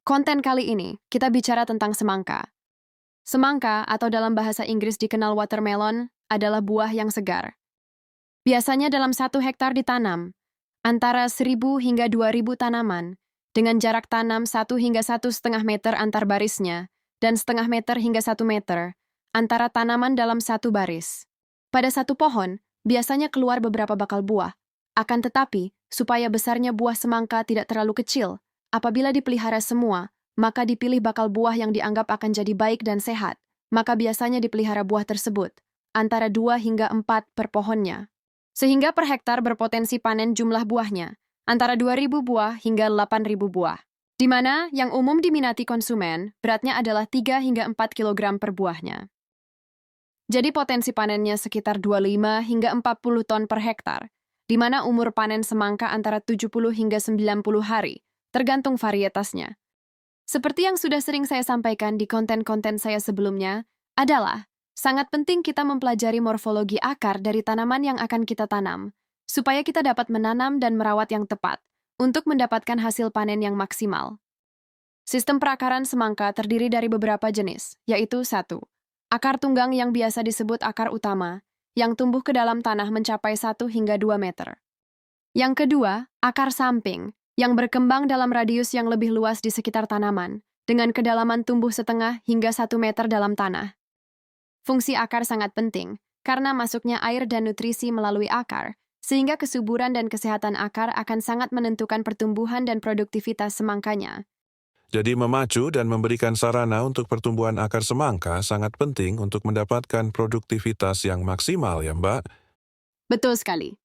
Konten kali ini, kita bicara tentang semangka. Semangka, atau dalam bahasa Inggris dikenal watermelon, adalah buah yang segar. Biasanya dalam 1 hektar ditanam, antara 1.000 hingga 2.000 tanaman, dengan jarak tanam 1 hingga 1,5 meter antar barisnya, dan 0,5 meter hingga 1 meter, antara tanaman dalam satu baris. Pada satu pohon, biasanya keluar beberapa bakal buah. Akan tetapi, supaya besarnya buah semangka tidak terlalu kecil, apabila dipelihara semua, maka dipilih bakal buah yang dianggap akan jadi baik dan sehat, maka biasanya dipelihara buah tersebut, antara 2 hingga 4 per pohonnya. Sehingga per hektar berpotensi panen jumlah buahnya, antara 2.000 buah hingga 8.000 buah. Di mana yang umum diminati konsumen, beratnya adalah 3 hingga 4 kilogram per buahnya. Jadi potensi panennya sekitar 25 hingga 40 ton per hektar, di mana umur panen semangka antara 70 hingga 90 hari, tergantung varietasnya. Seperti yang sudah sering saya sampaikan di konten-konten saya sebelumnya, adalah sangat penting kita mempelajari morfologi akar dari tanaman yang akan kita tanam, supaya kita dapat menanam dan merawat yang tepat, untuk mendapatkan hasil panen yang maksimal. Sistem perakaran semangka terdiri dari beberapa jenis, yaitu 1. Akar tunggang yang biasa disebut akar utama, yang tumbuh ke dalam tanah mencapai 1 hingga 2 meter. Yang kedua, akar samping, yang berkembang dalam radius yang lebih luas di sekitar tanaman, dengan kedalaman tumbuh 0,5 hingga 1 meter dalam tanah. Fungsi akar sangat penting, karena masuknya air dan nutrisi melalui akar, sehingga kesuburan dan kesehatan akar akan sangat menentukan pertumbuhan dan produktivitas semangkanya. Jadi memacu dan memberikan sarana untuk pertumbuhan akar semangka sangat penting untuk mendapatkan produktivitas yang maksimal ya Mbak. Betul sekali.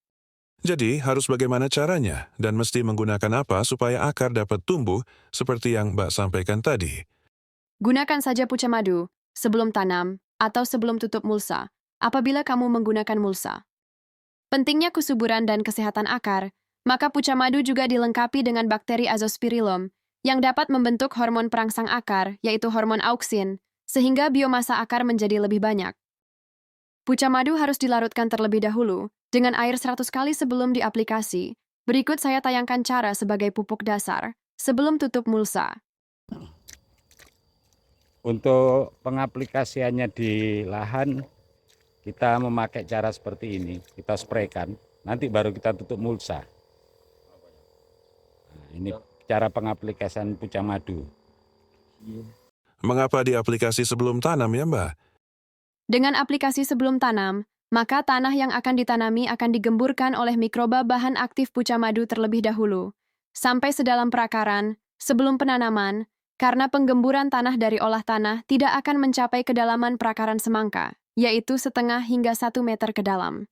Jadi harus bagaimana caranya dan mesti menggunakan apa supaya akar dapat tumbuh seperti yang Mbak sampaikan tadi. Gunakan saja puca madu sebelum tanam atau sebelum tutup mulsa, apabila kamu menggunakan mulsa. Pentingnya kesuburan dan kesehatan akar, maka puca madu juga dilengkapi dengan bakteri Azospirillum yang dapat membentuk hormon perangsang akar, yaitu hormon auksin, sehingga biomasa akar menjadi lebih banyak. Puca madu harus dilarutkan terlebih dahulu dengan air 100 kali sebelum diaplikasi. Berikut saya tayangkan cara sebagai pupuk dasar sebelum tutup mulsa. Untuk pengaplikasiannya di lahan, kita memakai cara seperti ini. Kita spraykan, nanti baru kita tutup mulsa. Nah, ini cara pengaplikasian puca madu. Mengapa diaplikasi sebelum tanam ya Mbak? Dengan aplikasi sebelum tanam, maka tanah yang akan ditanami akan digemburkan oleh mikroba bahan aktif puca madu terlebih dahulu, sampai sedalam perakaran, sebelum penanaman, karena penggemburan tanah dari olah tanah tidak akan mencapai kedalaman perakaran semangka, yaitu 0,5 hingga 1 meter ke dalam.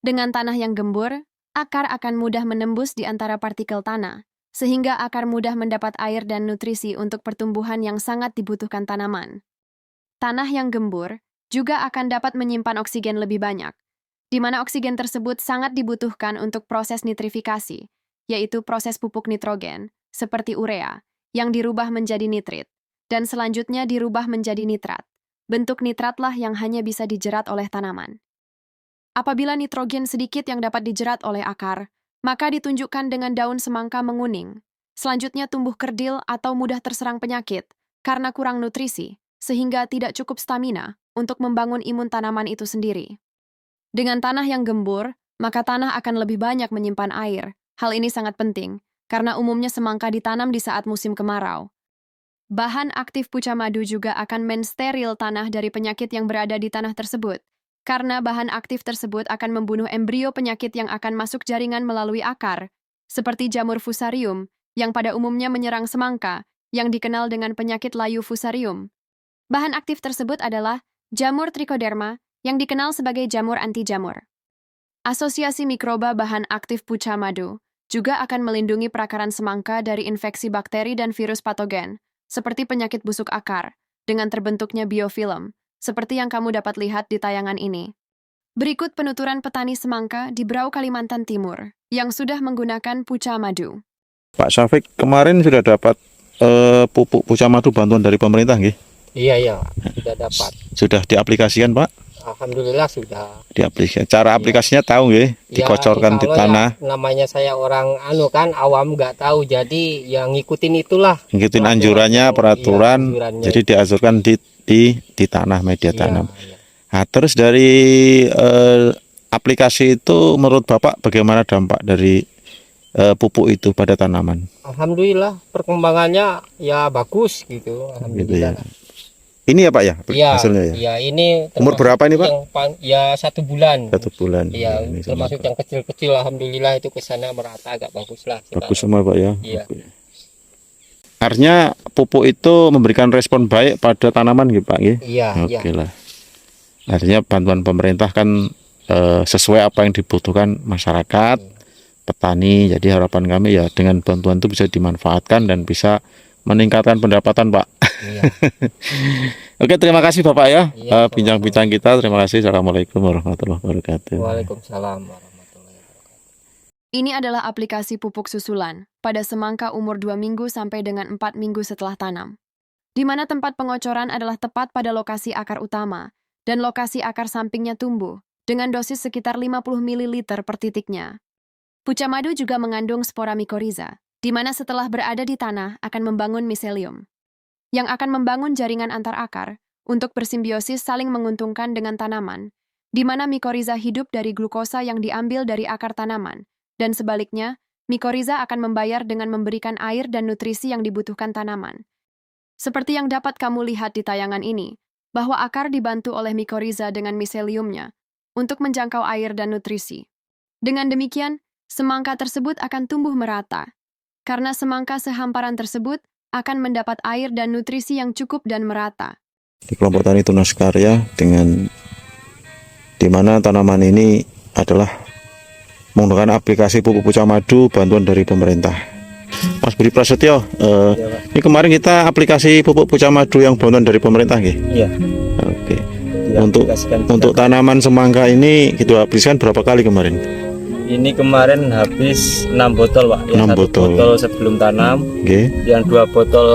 Dengan tanah yang gembur, akar akan mudah menembus di antara partikel tanah, sehingga akar mudah mendapat air dan nutrisi untuk pertumbuhan yang sangat dibutuhkan tanaman. Tanah yang gembur juga akan dapat menyimpan oksigen lebih banyak, di mana oksigen tersebut sangat dibutuhkan untuk proses nitrifikasi, yaitu proses pupuk nitrogen, seperti urea, yang dirubah menjadi nitrit, dan selanjutnya dirubah menjadi nitrat. Bentuk nitratlah yang hanya bisa dijerat oleh tanaman. Apabila nitrogen sedikit yang dapat dijerat oleh akar, maka ditunjukkan dengan daun semangka menguning. Selanjutnya tumbuh kerdil atau mudah terserang penyakit, karena kurang nutrisi, sehingga tidak cukup stamina untuk membangun imun tanaman itu sendiri. Dengan tanah yang gembur, maka tanah akan lebih banyak menyimpan air. Hal ini sangat penting, karena umumnya semangka ditanam di saat musim kemarau. Bahan aktif puca madu juga akan mensteril tanah dari penyakit yang berada di tanah tersebut, karena bahan aktif tersebut akan membunuh embrio penyakit yang akan masuk jaringan melalui akar, seperti jamur fusarium, yang pada umumnya menyerang semangka, yang dikenal dengan penyakit layu fusarium. Bahan aktif tersebut adalah jamur trichoderma, yang dikenal sebagai jamur anti-jamur. Asosiasi mikroba bahan aktif puca madu juga akan melindungi perakaran semangka dari infeksi bakteri dan virus patogen, seperti penyakit busuk akar, dengan terbentuknya biofilm, seperti yang kamu dapat lihat di tayangan ini. Berikut penuturan petani semangka di Berau, Kalimantan Timur, yang sudah menggunakan puca madu. Pak Syafiq kemarin sudah dapat pupuk puca madu bantuan dari pemerintah, nggih? Iya, sudah dapat. Sudah diaplikasikan, Pak? Alhamdulillah sudah. Diaplikasi. Cara aplikasinya tahu nggih? Dikocorkan di kalau tanah. ya, namanya saya orang kan awam nggak tahu, jadi yang ngikutin itulah. Ngikutin anjurannya, peraturan. anjurannya. Jadi diajarkan di tanah, media tanam. Iya. Nah, terus dari aplikasi itu menurut Bapak bagaimana dampak dari pupuk itu pada tanaman? Alhamdulillah perkembangannya ya bagus gitu. Gitu Alhamdulillah. ya. Ini ya Pak ya Iya, hasilnya ya? iya, ini Umur termasuk berapa ini Pak? ya 1 bulan. 1 bulan. Iya, Ini termasuk sama. yang kecil-kecil. Alhamdulillah itu ke sana merata agak bagus lah. Bagus sekarang. semua Pak ya. Iya. Oke. Artinya pupuk itu memberikan respon baik pada tanaman gitu Pak ya? Iya, iya. Oke lah. Artinya bantuan pemerintah kan sesuai apa yang dibutuhkan masyarakat, petani. Jadi harapan kami ya dengan bantuan itu bisa dimanfaatkan dan bisa meningkatkan pendapatan Pak. Iya. Oke, terima kasih Bapak ya. Iya, Bincang-bincang kita. Terima kasih. Assalamualaikum warahmatullahi wabarakatuh. Waalaikumsalam warahmatullahi wabarakatuh. Ini adalah aplikasi pupuk susulan pada semangka umur 2 minggu sampai dengan 4 minggu setelah tanam, di mana tempat pengocoran adalah tepat pada lokasi akar utama dan lokasi akar sampingnya tumbuh dengan dosis sekitar 50 ml per titiknya. Puca madu juga mengandung spora mycorrhiza, di mana setelah berada di tanah akan membangun miselium, yang akan membangun jaringan antar akar untuk bersimbiosis saling menguntungkan dengan tanaman, di mana mycorrhiza hidup dari glukosa yang diambil dari akar tanaman, dan sebaliknya, mycorrhiza akan membayar dengan memberikan air dan nutrisi yang dibutuhkan tanaman. Seperti yang dapat kamu lihat di tayangan ini, bahwa akar dibantu oleh mycorrhiza dengan miseliumnya untuk menjangkau air dan nutrisi. Dengan demikian, semangka tersebut akan tumbuh merata, karena semangka sehamparan tersebut akan mendapat air dan nutrisi yang cukup dan merata. Di kelompok tani Tunas Karya di mana tanaman ini adalah menggunakan aplikasi pupuk pucang madu bantuan dari pemerintah. Mas Budi Prasetyo, ini kemarin kita aplikasi pupuk pucang madu yang bantuan dari pemerintah nggih? Iya. Oke. Untuk tanaman semangka ini kita habiskan berapa kali kemarin? Ini kemarin habis 6 botol Pak. Yang 6 1 botol. botol sebelum tanam, Oke. yang 2 botol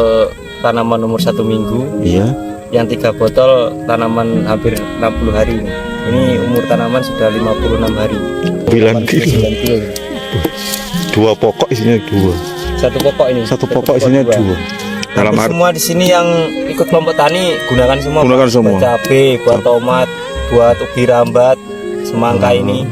tanaman umur 1 minggu, Iya. yang 3 botol tanaman hampir 60 hari. Ini umur tanaman sudah 56 hari. 9 kilo. 9 kilo. 2 pokok isinya 2. Satu pokok ini. Satu pokok isinya 2. Dalam Hampir arti semua di sini yang ikut kelompok tani gunakan semua. Gunakan Pak. semua. Buat cabai, buat tomat, buat ubi rambat, semangka ini.